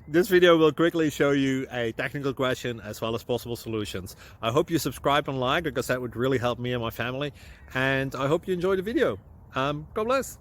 This video will quickly show you a technical question as well as possible solutions. I hope you subscribe and like, because that would really help me and my family. And I hope you enjoy the video. God bless.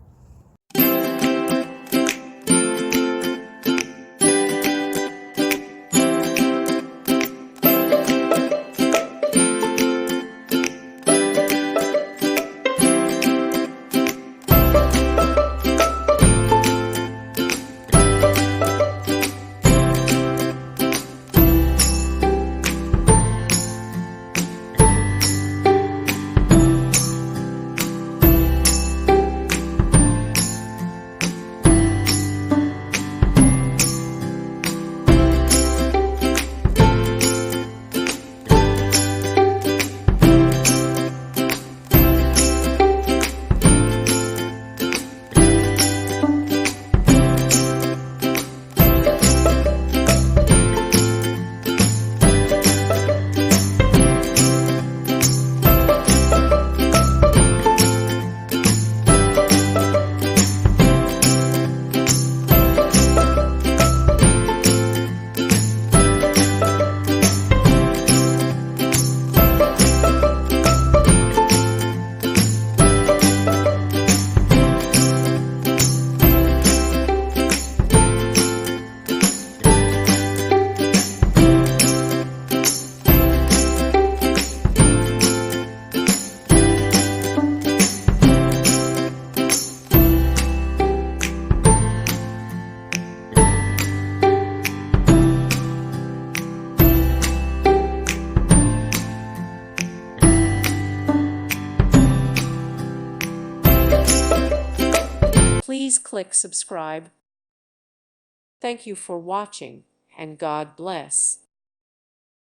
Please click subscribe. Thank you for watching, and God bless.